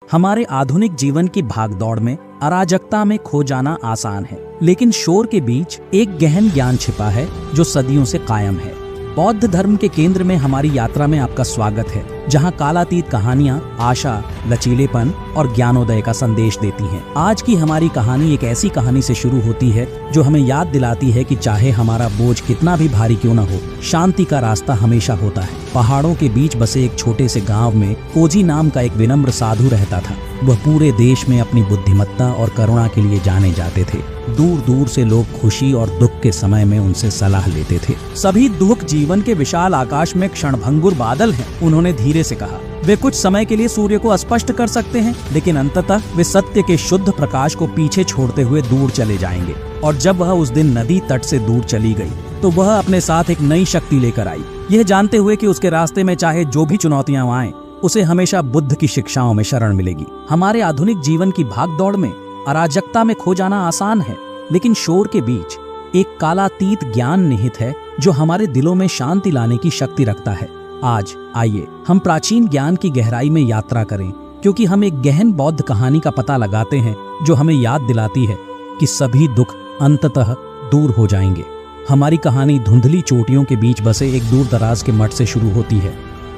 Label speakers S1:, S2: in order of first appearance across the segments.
S1: हमारे आधुनिक जीवन की भागदौड़ में अराजकता में खो जाना आसान है, लेकिन शोर के बीच एक गहन ज्ञान छिपा है जो सदियों से कायम है। बौद्ध धर्म के केंद्र में हमारी यात्रा में आपका स्वागत है, जहां कालातीत कहानियां आशा, लचीलेपन और ज्ञानोदय का संदेश देती हैं। आज की हमारी कहानी एक ऐसी कहानी से शुरू होती है जो हमें याद दिलाती है कि चाहे हमारा बोझ कितना भी भारी क्यों न हो, शांति का रास्ता हमेशा होता है। पहाड़ों के बीच बसे एक छोटे से गांव में कोजी नाम का एक विनम्र साधु रहता था। वह पूरे देश में अपनी बुद्धिमत्ता और करुणा के लिए जाने जाते थे। दूर दूर से लोग खुशी और दुख के समय में उनसे सलाह लेते थे। सभी दुख जीवन के विशाल आकाश में क्षणभंगुर बादल हैं, उन्होंने धीरे से कहा। वे कुछ समय के लिए सूर्य को स्पष्ट कर सकते हैं, लेकिन अंततः वे सत्य के शुद्ध प्रकाश को पीछे छोड़ते हुए दूर चले जाएंगे। और जब वह उस दिन नदी तट से दूर चली गई, तो वह अपने साथ एक नई शक्ति लेकर आई, यह जानते हुए कि उसके रास्ते में चाहे जो भी चुनौतियां आएं, उसे हमेशा बुद्ध की शिक्षाओं में शरण मिलेगी। हमारे आधुनिक जीवन की भागदौड़ में अराजकता में खो जाना आसान है, लेकिन शोर के बीच एक कालातीत ज्ञान निहित है जो हमारे दिलों में शांति लाने की शक्ति रखता है। आज आइए हम प्राचीन ज्ञान की गहराई में यात्रा करें, क्योंकि हम एक गहन बौद्ध कहानी का पता लगाते हैं जो हमें याद दिलाती है कि सभी दुख अंततः दूर हो जाएंगे। हमारी कहानी धुंधली चोटियों के बीच बसे एक दूर दराज के मठ से शुरू होती है,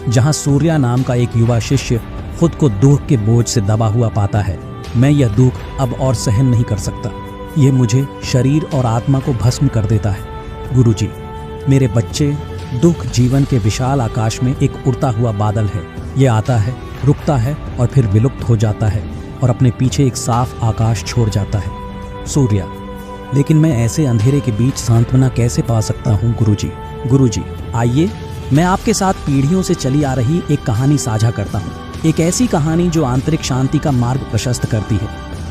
S1: जहां सूर्या नाम का एक युवा शिष्य खुद को दुख के बोझ से दबा हुआ पाता है। मैं यह दुख अब और सहन नहीं कर सकता, ये मुझे शरीर और आत्मा को भस्म कर देता है। गुरुजी, मेरे बच्चे, दुख जीवन के विशाल आकाश में एक उड़ता हुआ बादल है। ये आता है, रुकता है और फिर विलुप्त हो जाता है और अपने पीछे एक साफ आकाश छोड़ जाता है। सूर्या, लेकिन मैं ऐसे अंधेरे के बीच सांत्वना कैसे पा सकता हूँ गुरुजी? गुरुजी, आइए मैं आपके साथ पीढ़ियों से चली आ रही एक कहानी साझा करता हूँ। एक ऐसी कहानी जो आंतरिक शांति का मार्ग प्रशस्त करती है।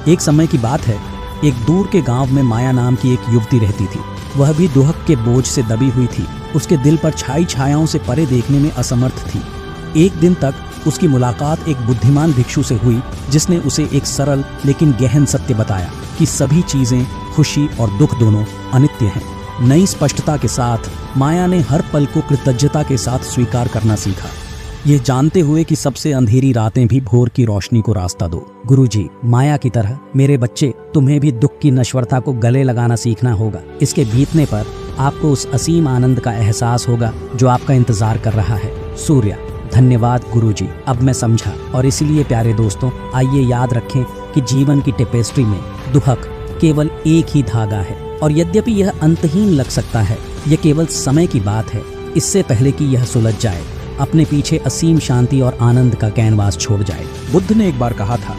S1: एक समय की बात है, एक दूर के गांव में माया नाम की एक युवती रहती थी। वह भी दुख के बोझ से दबी हुई थी। उसके दिल पर छाई छायाओं से परे देखने में असमर्थ थी। एक दिन तक उसकी मुलाकात एक बुद्धिमान भिक्षु से हुई, जिसने उसे एक सरल लेकिन गहन सत्य बताया कि सभी चीजें, खुशी और दुख दोनों अनित्य हैं। नई स्पष्टता के साथ माया ने हर पल को कृतज्ञता के साथ स्वीकार करना सीखा, ये जानते हुए कि सबसे अंधेरी रातें भी भोर की रोशनी को रास्ता दो। गुरुजी, माया की तरह मेरे बच्चे, तुम्हें भी दुख की नश्वरता को गले लगाना सीखना होगा। इसके बीतने पर आपको उस असीम आनंद का एहसास होगा जो आपका इंतजार कर रहा है। सूर्या, धन्यवाद गुरुजी, अब मैं समझा। और इसीलिए प्यारे दोस्तों, आइए याद रखें कि जीवन की टेपेस्ट्री में दुख केवल एक ही धागा है, और यद्यपि यह अंतहीन लग सकता है, यह केवल समय की बात है। इससे पहले कि यह सुलझ जाए, अपने पीछे असीम शांति और आनंद का कैनवास छोड़ जाए।
S2: बुद्ध ने एक बार कहा था,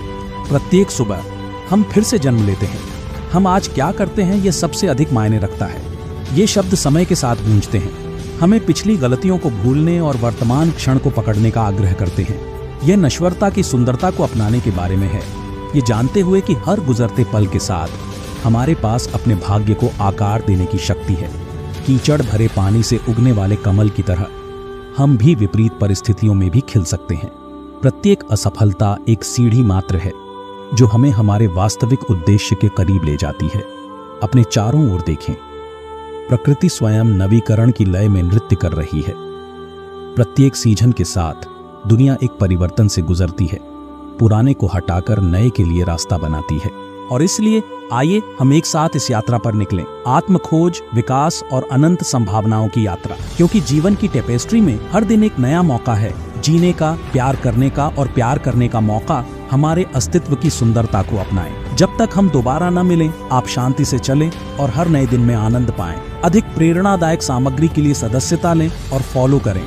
S2: प्रत्येक सुबह हम फिर से जन्म लेते हैं। हम आज क्या करते हैं, यह सबसे अधिक मायने रखता है। ये शब्द समय के साथ गूंजते हैं, हमें पिछली गलतियों को भूलने और वर्तमान क्षण को पकड़ने का आग्रह करते हैं। यह नश्वरता की सुंदरता को अपनाने के बारे में है, ये जानते हुए कि हर गुजरते पल के साथ हमारे पास अपने भाग्य को आकार देने की शक्ति है। कीचड़ भरे पानी से उगने वाले कमल की तरह हम भी विपरीत परिस्थितियों में भी खिल सकते हैं। प्रत्येक असफलता एक सीढ़ी मात्र है जो हमें हमारे वास्तविक उद्देश्य के करीब ले जाती है। अपने चारों ओर देखें, प्रकृति स्वयं नवीकरण की लय में नृत्य कर रही है। प्रत्येक सीजन के साथ दुनिया एक परिवर्तन से गुजरती है, पुराने को हटाकर नए के लिए रास्ता बनाती है। और इसलिए आइए हम एक साथ इस यात्रा पर निकलें, आत्मखोज, विकास और अनंत संभावनाओं की यात्रा। क्योंकि जीवन की टेपेस्ट्री में हर दिन एक नया मौका है जीने का, प्यार करने का, और प्यार करने का मौका हमारे अस्तित्व की सुंदरता को अपनाएं। जब तक हम दोबारा न मिलें, आप शांति से चलें और हर नए दिन में आनंद पाएं। अधिक प्रेरणादायक सामग्री के लिए सदस्यता लें और फॉलो करें।